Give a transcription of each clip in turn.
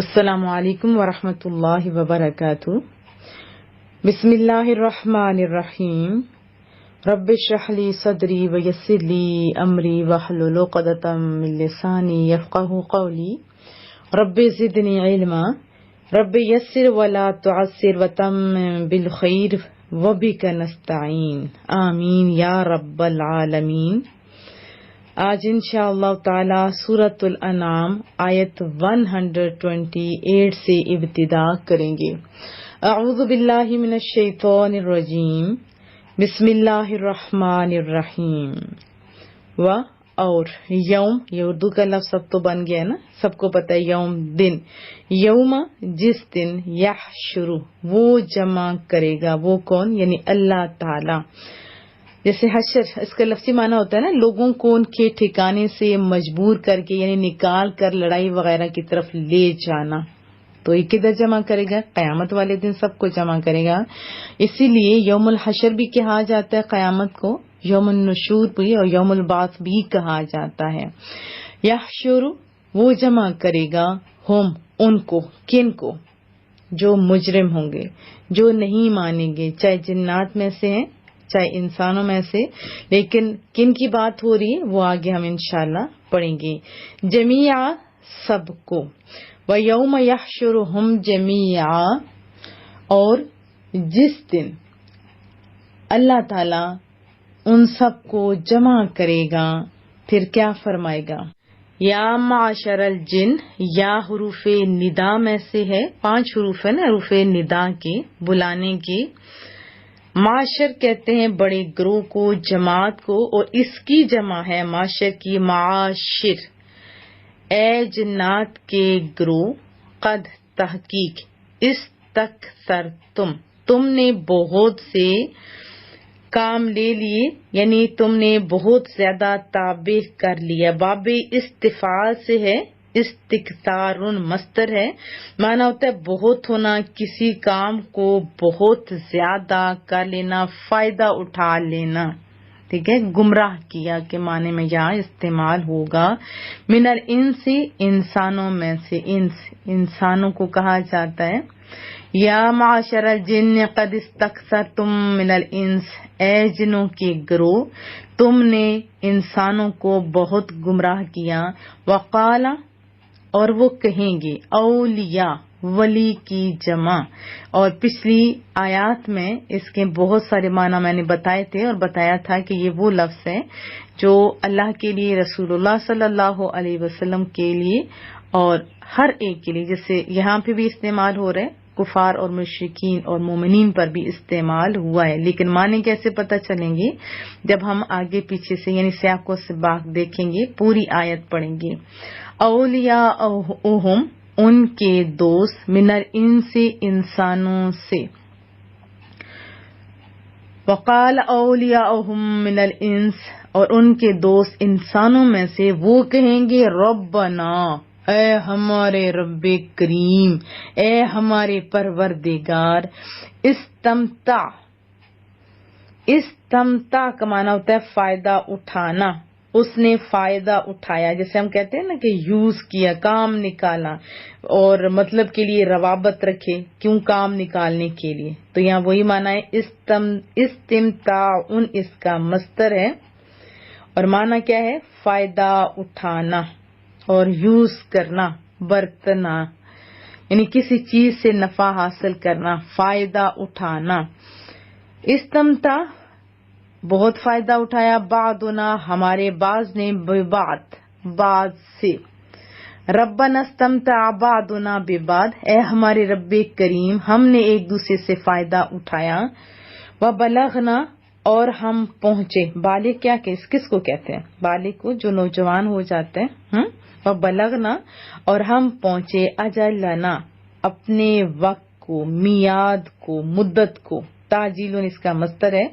السلام علیکم ورحمۃ اللہ وبرکاتہ۔ بسم اللہ الرحمن الرحیم۔ رب اشرح لی صدری ویسر لی امری واحلل عقدۃ من لسانی یفقہوا قولی۔ رب زدنی علما، رب یسر ولا تعسر وتمم بالخیر وبک نستعین، آمین یا رب العالمین۔ آج انشاءاللہ تعالی سورۃ الانعام آیت 128 سے ابتدا کریں گے۔ اعوذ باللہ من الشیطان الرجیم، بسم اللہ الرحمن الرحیم۔ اور یوم، یہ اردو کا لفظ سب تو بن گیا نا، سب کو پتہ ہے یوم دن، یوم جس دن، یحشر وہ جمع کرے گا، وہ کون؟ یعنی اللہ تعالی۔ جیسے حشر، اس کا لفظی معنی ہوتا ہے نا لوگوں کو ان کے ٹھکانے سے مجبور کر کے، یعنی نکال کر لڑائی وغیرہ کی طرف لے جانا۔ تو یہ کدھر جمع کرے گا؟ قیامت والے دن سب کو جمع کرے گا۔ اسی لیے یوم الحشر بھی کہا جاتا ہے قیامت کو، یوم النشور بھی اور یوم البعث بھی کہا جاتا ہے۔ یحشر وہ جمع کرے گا، ہم ان کو، کن کو؟ جو مجرم ہوں گے، جو نہیں مانیں گے، چاہے جنات میں سے ہیں چاہے انسانوں میں سے، لیکن کن کی بات ہو رہی ہے وہ آگے ہم انشاءاللہ پڑھیں گے۔ جمیعا سب کو، وَيَوْمَ يَحْشُرُهُمْ جَمِيعًا اور جس دن اللہ تعالی ان سب کو جمع کرے گا، پھر کیا فرمائے گا؟ یا معاشر الجن، یا حروف ندا میں سے ہے، 5 حروف ہے نا حروف ندا کے، بلانے کے۔ معاشر کہتے ہیں بڑے گروہ کو، جماعت کو، اور اس کی جمع ہے معاشر کی، معاشر۔ اے جنات کے گروہ، قد تحقیق، استکثرتم تم نے بہت سے کام لے لیے، یعنی تم نے بہت زیادہ تابع کر لیا۔ باب استفعال سے ہے، استکثار مصدر ہے، معنی ہوتا ہے بہت ہونا، کسی کام کو بہت زیادہ کر لینا، فائدہ اٹھا لینا، ٹھیک ہے۔ گمراہ کیا کے معنی میں یہاں استعمال ہوگا۔ من الانس انسانوں میں سے، انسانوں کو کہا جاتا ہے۔ یا معاشر الجن قد استکثرتم من الانس، اے جنوں کے گروہ تم نے انسانوں کو بہت گمراہ کیا۔ وقال اور وہ کہیں گے، اولیاء ولی کی جمع، اور پچھلی آیات میں اس کے بہت سارے معنی میں نے بتائے تھے، اور بتایا تھا کہ یہ وہ لفظ ہے جو اللہ کے لیے، رسول اللہ صلی اللہ علیہ وسلم کے لیے اور ہر ایک کے لیے، جیسے یہاں پہ بھی استعمال ہو رہا ہے، کفار اور مشرکین اور مومنین پر بھی استعمال ہوا ہے، لیکن معنی کیسے پتہ چلیں گے؟ جب ہم آگے پیچھے سے یعنی سیاق و سباق دیکھیں گے، پوری آیت پڑھیں گے۔ اولیاءہم ان کے دوست، من الانس انسانوں سے۔ وقال اولیاءہم من الانس اور ان کے دوست انسانوں میں سے وہ کہیں گے، ربنا اے ہمارے رب کریم، اے ہمارے پروردگار، استمتع کا معنی ہوتا ہے فائدہ اٹھانا، اس نے فائدہ اٹھایا، جیسے ہم کہتے ہیں نا کہ یوز کیا، کام نکالا، اور مطلب کے لیے روابط رکھے، کیوں کام نکالنے کے لیے، تو یہاں وہی معنی ہے استمتاع، اس کا مصدر ہے، اور معنی کیا ہے؟ فائدہ اٹھانا اور یوز کرنا، برتنا، یعنی کسی چیز سے نفع حاصل کرنا، فائدہ اٹھانا۔ استمتع بہت فائدہ اٹھایا، بعضنا ہمارے بعض نے، ببعض بعض سے۔ ربنا استمتع بعضنا ببعض، اے ہمارے رب کریم ہم نے ایک دوسرے سے فائدہ اٹھایا۔ وبلغنا اور ہم پہنچے، بالغ کیا کس کو کہتے ہیں؟ بالغ کو جو نوجوان ہو جاتے ہیں۔ وبلغنا اور ہم پہنچے، اجلنا اپنے وقت کو، میعاد کو، مدت کو۔ تعجیل اس کا مصدر ہے،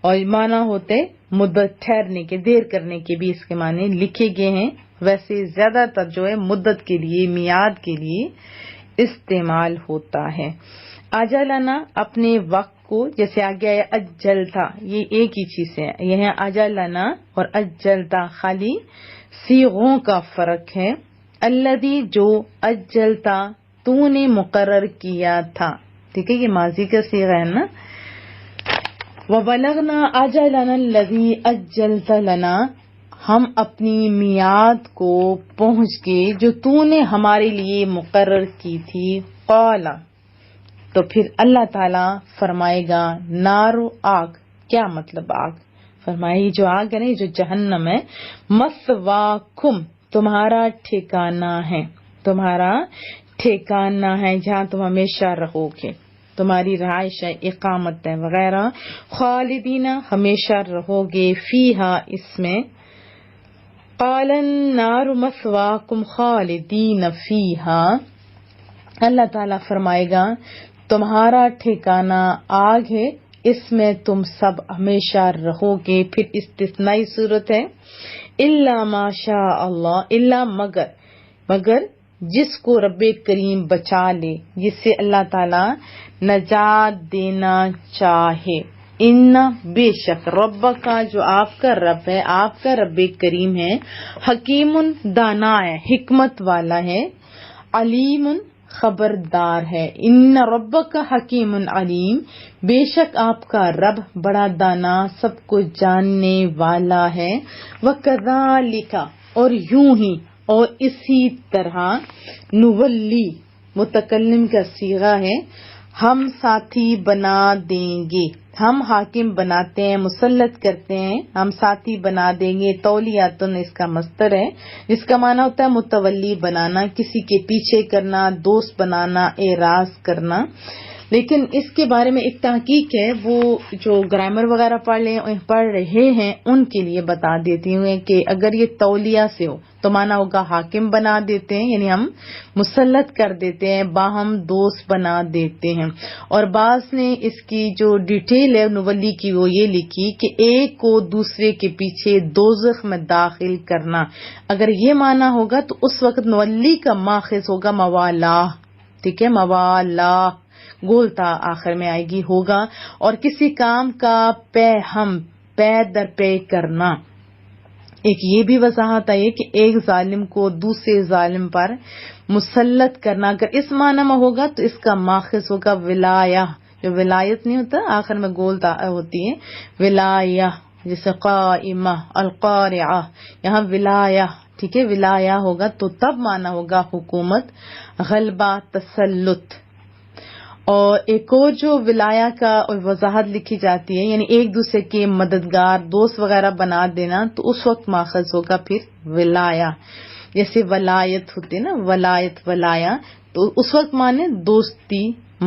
اور معنی ہوتے مدت ٹھہرنے کے، دیر کرنے کے بھی اس کے معنی لکھے گئے ہیں، ویسے زیادہ تر جو ہے مدت کے لیے، میعاد کے لیے استعمال ہوتا ہے۔ اجلنا اپنے وقت کو، جیسے آگے آیا اجلتا، یہ ایک ہی چیز ہے، یہ ہے اجلنا اور اجلتا، خالی صیغوں کا فرق ہے۔ الذی جو، اجلتا تو نے مقرر کیا تھا. ٹھیک ہے، یہ ماضی کا صیغہ ہے نا. وَبَلَغْنَا أَجَلَنَا الَّذِي أَجَّلْتَ لَنَا، ہم اپنی میعاد کو پہنچ گئے جو تو نے ہمارے لیے مقرر کی تھی. قَالَ، تو پھر اللہ تعالیٰ فرمائے گا نارو آگ. کیا مطلب آگ؟ فرمائے جو آگ ہے نا، جو جہنم ہے، مثواکم تمہارا ٹھکانہ ہے، تمہارا ٹھکانہ ہے جہاں تم ہمیشہ رہو گے، تمہاری رہائش ہے، اقامت ہے وغیرہ. خالدین ہمیشہ رہو گے، فیہا اس میں. قال النار مثواکم خالدین فیہا، اللہ تعالیٰ فرمائے گا تمہارا ٹھکانہ آگ ہے، اس میں تم سب ہمیشہ رہو گے. پھر استثنائی صورت ہے، الا ما شاء اللہ، الا مگر جس کو رب کریم بچا لے، جس سے اللہ تعالیٰ نجات دینا چاہے. ان بے شک رب کا، جو آپ کا رب ہے، آپ کا رب کریم ہے، حکیم دانا ہے، حکمت والا ہے، علیم خبردار ہے. ان رب کا حکیم علیم، بے شک آپ کا رب بڑا دانا، سب کو جاننے والا ہے. وَكَذَلِكَ، اور یوں ہی اور اسی طرح، نولی متکلم کا صیغہ ہے، ہم ساتھی بنا دیں گے. ہم حاکم بناتے ہیں، مسلط کرتے ہیں، ہم ساتھی بنا دیں گے. تولیاتن اس کا مصدر ہے، جس کا معنی ہوتا ہے متولی بنانا، کسی کے پیچھے کرنا، دوست بنانا، اعراض کرنا. لیکن اس کے بارے میں ایک تحقیق ہے، وہ جو گرامر وغیرہ پڑھ رہے ہیں ان کے لیے بتا دیتی ہوں کہ اگر یہ تولیہ سے ہو تو مانا ہوگا حاکم بنا دیتے ہیں، یعنی ہم مسلط کر دیتے ہیں، باہم دوست بنا دیتے ہیں. اور بعض نے اس کی جو ڈیٹیل ہے نولی کی وہ یہ لکھی کہ ایک کو دوسرے کے پیچھے دوزخ میں داخل کرنا. اگر یہ مانا ہوگا تو اس وقت نولی کا ماخذ ہوگا موالا. ٹھیک ہے، موالا گولتا آخر میں آئے گی ہوگا. اور کسی کام کا پے در پے کرنا. ایک یہ بھی وضاحت آئی کہ ایک ظالم کو دوسرے ظالم پر مسلط کرنا، اگر اس معنی میں ہوگا تو اس کا ماخذ ہوگا ولایہ. جو ولایت نہیں ہوتا آخر میں گولتا ہوتی ہے ولایہ، جیسے قائمہ، القارعہ، یہاں ولایہ. ٹھیک ہے، ولایہ ہوگا تو تب معنی ہوگا حکومت، غلبہ، تسلط. اور ایک اور جو ولایہ کا وضاحت لکھی جاتی ہے، یعنی ایک دوسرے کے مددگار، دوست وغیرہ بنا دینا، تو اس وقت ماخذ ہوگا پھر ولایہ. جیسے ولایت ہوتی ہے نا، ولایت ولایا، تو اس وقت مانے دوستی،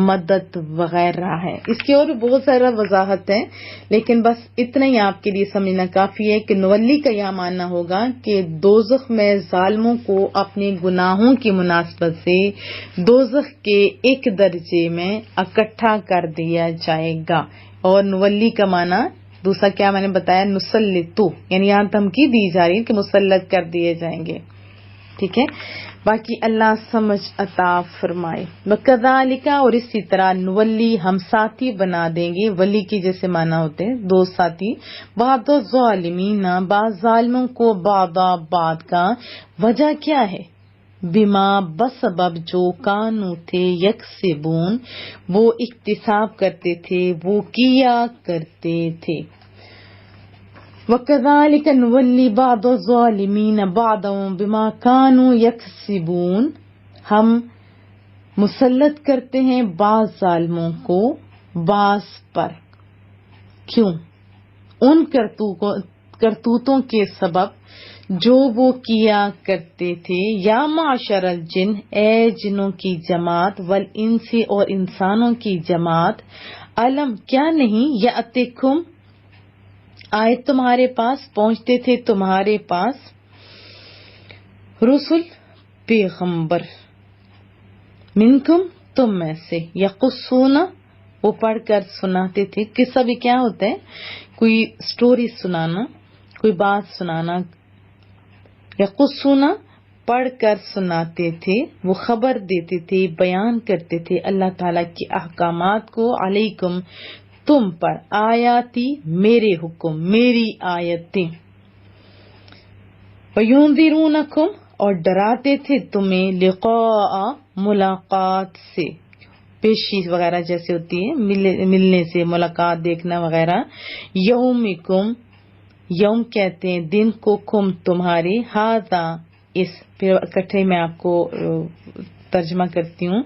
مدد وغیرہ ہے. اس کی اور بھی بہت سارا وضاحت ہے، لیکن بس اتنا ہی آپ کے لیے سمجھنا کافی ہے کہ نولی کا یہ معنی ہوگا کہ دوزخ میں ظالموں کو اپنے گناہوں کی مناسبت سے دوزخ کے ایک درجے میں اکٹھا کر دیا جائے گا. اور نولی کا معنی دوسرا کیا میں نے بتایا، نسلطو، یعنی یہاں دھمکی دی جا رہی ہے کہ مسلط کر دیے جائیں گے. ٹھیک ہے، باقی اللہ سمجھ عطا فرمائے. وَكَذَلِكَ، اور اسی طرح، نولی ہم ساتھی بنا دیں گے، ولی کی جیسے معنی ہوتے ہیں دوست ساتھی، بعض الظالمین، بعض ظالموں کو، بعد کا. وجہ کیا ہے؟ بما، بسبب جو، کانو تھے، یکسبون وہ اکتساب کرتے تھے، وہ کیا کرتے تھے. وَكَذَلِكَ نُوَلِّي بَعْضَ الظَّالِمِينَ بَعْضًا بِمَا كَانُوا يَكْسِبُونَ، ہم مسلط کرتے ہیں بعض ظالموں کو بعض پر. کیوں؟ ان کرتوتوں کے سبب جو وہ کیا کرتے تھے. یا معشر الجن، اے جنوں کی جماعت، والانس، اور انسانوں کی جماعت، علم کیا نہیں، یاتکم آئے تمہارے پاس، پہنچتے تھے تمہارے پاس، رسل پیغمبر، منکم تم میں سے، یقصون وہ پڑھ کر سناتے تھے. قصہ بھی کیا ہوتا ہے؟ کوئی سٹوری سنانا، کوئی بات سنانا. یقصون پڑھ کر سناتے تھے، وہ خبر دیتے تھے، بیان کرتے تھے اللہ تعالیٰ کے احکامات کو، علیکم تم پر، آیاتی میرے حکم، میری آیتیں. وَيُنذِرُونَكُمْ اور ڈراتے تھے تمہیں، لقاء ملاقات سے، پیشی وغیرہ جیسے ہوتی ہے ملنے سے، ملاقات دیکھنا وغیرہ، یومکم، یوم کہتے ہیں دن کو، کم تمہاری، ہاذا اس، پھر اکٹھے میں آپ کو ترجمہ کرتی ہوں،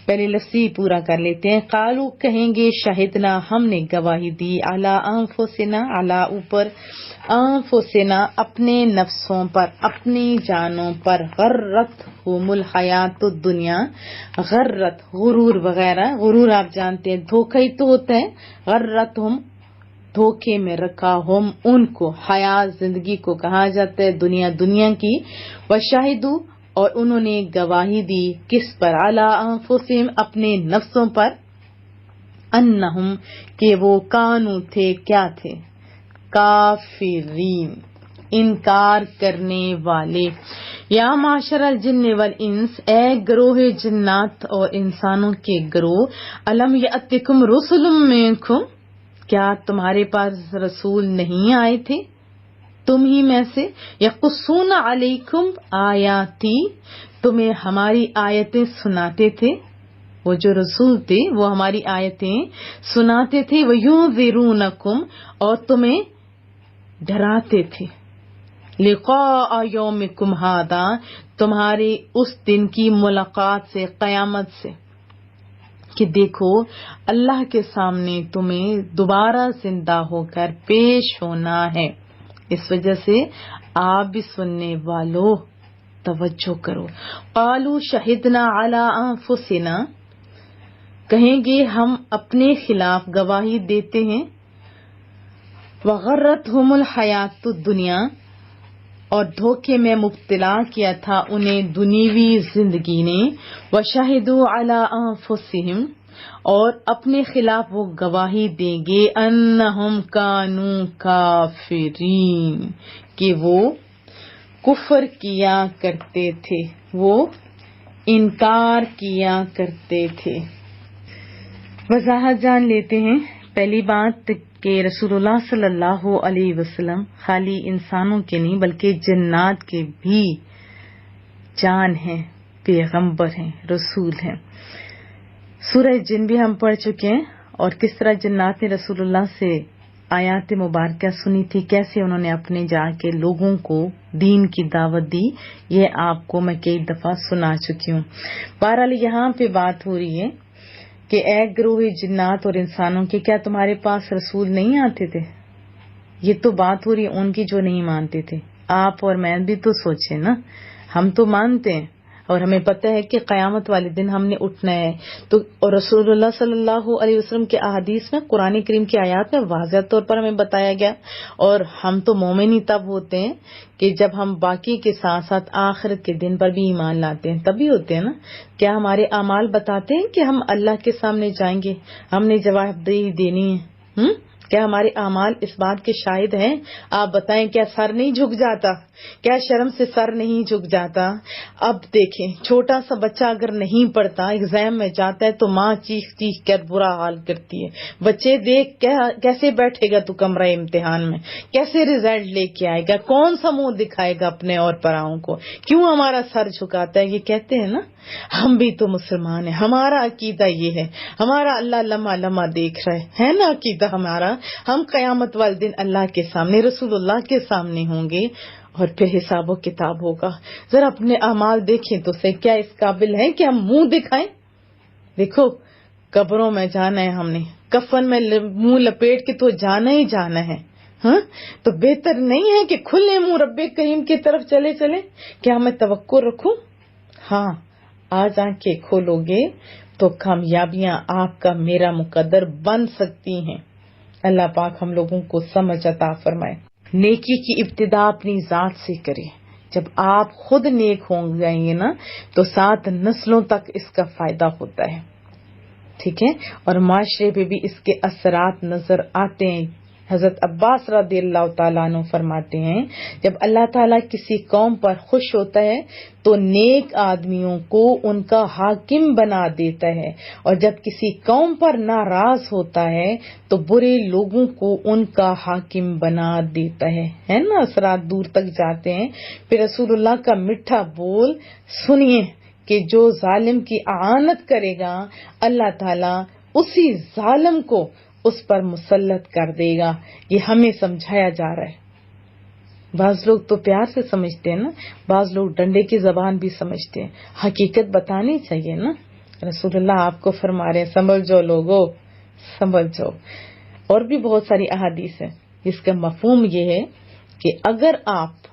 پہلے لفظی پورا کر لیتے ہیں۔ قالو کہیں گے، شہدنا ہم نے گواہی دی، علی انفسنا، علی اوپر، انفسنا اپنے نفسوں پر، اپنی جانوں پر، غرتہم الحیات الدنیا، غرت غرور وغیرہ، غرور آپ جانتے ہیں دھوکہ ہی تو ہوتا ہے، غرتہم دھوکے میں رکھا، ہم ان کو، حیات زندگی کو کہا جاتا ہے، دنیا دنیا کی، وشاہدو اور انہوں نے گواہی دی کس پر، علی انفسہم اپنے نفسوں پر، انہم کہ وہ کانو تھے، کیا تھے، کافرین انکار کرنے والے۔ یا معاشر الجن والانس، اے گروہ جنات اور انسانوں کے گروہ، الم یأتکم رسل منکم، کیا تمہارے پاس رسول نہیں آئے تھے تم ہی میں سے، یقصون علیکم آیاتی، تمہیں ہماری آیتیں سناتے تھے، وہ جو رسول تھے وہ ہماری آیتیں سناتے تھے، وَيُنذِرُونَكُمْ اور تمہیں ڈراتے تھے، لقاء یومکم ھذا تمہارے اس دن کی ملاقات سے، قیامت سے، کہ دیکھو اللہ کے سامنے تمہیں دوبارہ زندہ ہو کر پیش ہونا ہے۔ اس وجہ سے آپ بھی سننے والوں توجہ کرو۔ قالوا شہدنا علی انفسنا، کہیں گے ہم اپنے خلاف گواہی دیتے ہیں، وغرتہم الحیات الدنیا اور دھوکے میں مبتلا کیا تھا انہیں دنیوی زندگی نے، وشہدوا علی انفسہم اور اپنے خلاف وہ گواہی دیں گے، انہم کانوا کافرین کہ وہ کفر کیا کرتے تھے، وہ انکار کیا کرتے تھے۔ وضاحت جان لیتے ہیں۔ پہلی بات کہ رسول اللہ صلی اللہ علیہ وسلم خالی انسانوں کے نہیں بلکہ جنات کے بھی جان ہیں، پیغمبر ہیں، رسول ہیں۔ سورہ جن بھی ہم پڑھ چکے ہیں، اور کس طرح جنات نے رسول اللہ سے آیات مبارکہ سنی تھی، کیسے انہوں نے اپنے جا کے لوگوں کو دین کی دعوت دی، یہ آپ کو میں کئی دفعہ سنا چکی ہوں۔ بہرحال یہاں پہ بات ہو رہی ہے کہ اے گروہ جنات اور انسانوں کے، کیا تمہارے پاس رسول نہیں آتے تھے؟ یہ تو بات ہو رہی ہے ان کی جو نہیں مانتے تھے۔ آپ اور میں بھی تو سوچیں نا، ہم تو مانتے ہیں اور ہمیں پتہ ہے کہ قیامت والے دن ہم نے اٹھنا ہے، تو اور رسول اللہ صلی اللہ علیہ وسلم کے احادیث میں، قرآن کریم کی آیات میں واضح طور پر ہمیں بتایا گیا، اور ہم تو مومن ہی تب ہوتے ہیں کہ جب ہم باقی کے ساتھ ساتھ آخرت کے دن پر بھی ایمان لاتے ہیں، تبھی ہوتے ہیں نا۔ کیا ہمارے اعمال بتاتے ہیں کہ ہم اللہ کے سامنے جائیں گے، ہم نے جواب دہی دینی ہے؟ کیا ہمارے اعمال اس بات کے شاہد ہیں؟ آپ بتائیں، کیا سر نہیں جھک جاتا؟ کیا شرم سے سر نہیں جھک جاتا؟ اب دیکھیں، چھوٹا سا بچہ اگر نہیں پڑھتا، ایگزام میں جاتا ہے تو ماں چیخ چیخ کر برا حال کرتی ہے، بچے دیکھ کیسے بیٹھے گا تو کمرہ امتحان میں، کیسے رزلٹ لے کے آئے گا، کون سا منہ دکھائے گا اپنے اور پراؤں کو، کیوں ہمارا سر جھکاتا ہے؟ یہ کہتے ہیں نا، ہم بھی تو مسلمان ہیں، ہمارا عقیدہ یہ ہے، ہمارا اللہ لمحہ لمحہ دیکھ رہا ہے نا عقیدہ ہمارا، ہم قیامت والے دن اللہ کے سامنے، رسول اللہ کے سامنے ہوں گے، اور پھر حساب و کتاب ہوگا۔ ذرا اپنے اعمال دیکھیں تو صحیح، کیا اس قابل ہیں کہ ہم منہ دکھائیں؟ دیکھو، قبروں میں جانا ہے، ہم نے کفن میں منہ لپیٹ کے تو جانا ہی جانا ہے، ہاں، تو بہتر نہیں ہے کہ کھلے منہ رب کریم کی طرف چلے کیا میں توقع رکھوں؟ ہاں، آج آنکھیں کھولو گے تو کامیابیاں آپ کا میرا مقدر بن سکتی ہیں۔ اللہ پاک ہم لوگوں کو سمجھ عطا فرمائے۔ نیکی کی ابتدا اپنی ذات سے کریں، جب آپ خود نیک ہوں جائیں گے نا تو 7 نسلوں تک اس کا فائدہ ہوتا ہے، ٹھیک ہے، اور معاشرے پہ بھی اس کے اثرات نظر آتے ہیں۔ حضرت عباس رضی اللہ تعالیٰ عنہ فرماتے ہیں، جب اللہ تعالیٰ کسی قوم پر خوش ہوتا ہے تو نیک آدمیوں کو ان کا حاکم بنا دیتا ہے، اور جب کسی قوم پر ناراض ہوتا ہے تو برے لوگوں کو ان کا حاکم بنا دیتا ہے نا، اثرات دور تک جاتے ہیں۔ پھر رسول اللہ کا میٹھا بول سنیے کہ جو ظالم کی اعانت کرے گا اللہ تعالیٰ اسی ظالم کو اس پر مسلط کر دے گا. یہ ہمیں سمجھایا جا رہا ہے. بعض لوگ تو پیار سے سمجھتے ہیں نا، بعض لوگ ڈنڈے کی زبان بھی سمجھتے ہیں. حقیقت بتانی چاہیے نا. رسول اللہ آپ کو فرما رہے ہیں سنبھل لوگو سنبھل. اور بھی بہت ساری احادیث ہیں جس کا مفہوم یہ ہے کہ اگر آپ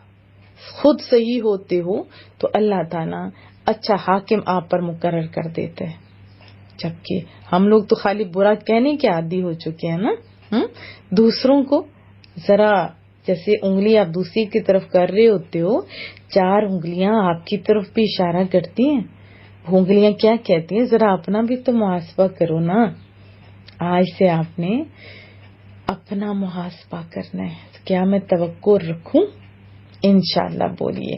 خود صحیح ہوتے ہو تو اللہ تعالیٰ اچھا حاکم آپ پر مقرر کر دیتے ہیں، جبکہ ہم لوگ تو خالی برا کہنے کے عادی ہو چکے ہیں نا. دوسروں کو ذرا جیسے انگلی آپ دوسری کی طرف کر رہے ہوتے ہو، 4 انگلیاں آپ کی طرف بھی اشارہ کرتی ہیں. وہ انگلیاں کیا کہتی ہیں؟ ذرا اپنا بھی تو محاسبہ کرو نا. آج سے آپ نے اپنا محاسبہ کرنا ہے. کیا میں توقع رکھوں؟ انشاءاللہ بولیے.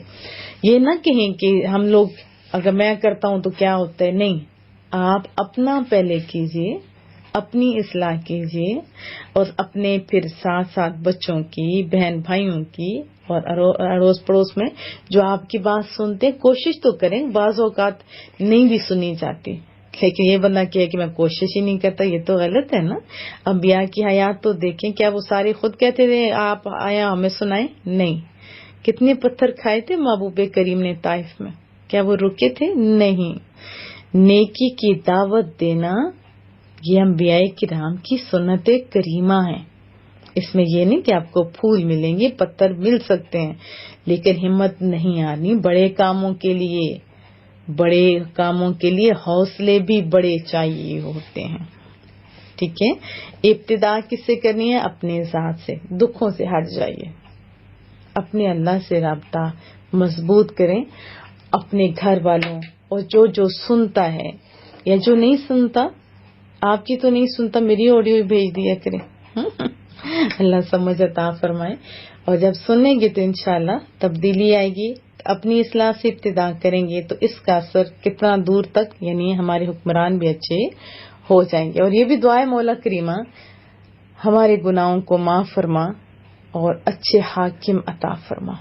یہ نہ کہیں کہ ہم لوگ اگر میں کرتا ہوں تو کیا ہوتا ہے. نہیں، آپ اپنا پہلے کیجئے، اپنی اصلاح کیجئے، اور اپنے پھر ساتھ ساتھ بچوں کی، بہن بھائیوں کی، اور اڑوس پڑوس میں جو آپ کی بات سنتے کوشش تو کریں. بعض اوقات نہیں بھی سنی جاتی، لیکن یہ بندہ کہے کہ میں کوشش ہی نہیں کرتا، یہ تو غلط ہے نا. انبیاء کی حیات تو دیکھیں، کیا وہ سارے خود کہتے تھے آپ آیا ہمیں سنائیں؟ نہیں. کتنے پتھر کھائے تھے محبوب کریم نے طائف میں؟ کیا وہ رکے تھے؟ نہیں. نیکی کی دعوت دینا یہ انبیاء کرام کی سنت کریمہ ہے. اس میں یہ نہیں کہ آپ کو پھول ملیں گے، پتھر مل سکتے ہیں، لیکن ہمت نہیں آنی. بڑے کاموں کے لیے حوصلے بھی بڑے چاہیے ہوتے ہیں. ٹھیک ہے. ابتدا کس سے کرنی ہے؟ اپنے ذات سے. دکھوں سے ہٹ جائیے، اپنے اللہ سے رابطہ مضبوط کریں. اپنے گھر والوں اور جو سنتا ہے یا جو نہیں سنتا، آپ کی تو نہیں سنتا، میری آڈیو بھیج دیا کریں. اللہ سمجھ عطا فرمائے. اور جب سنیں گے تو انشاءاللہ تبدیلی آئے گی. اپنی اصلاح سے ابتدا کریں گے تو اس کا اثر کتنا دور تک، یعنی ہمارے حکمران بھی اچھے ہو جائیں گے. اور یہ بھی دعائے مولا کریمہ ہمارے گناہوں کو معاف فرما اور اچھے حاکم عطا فرما.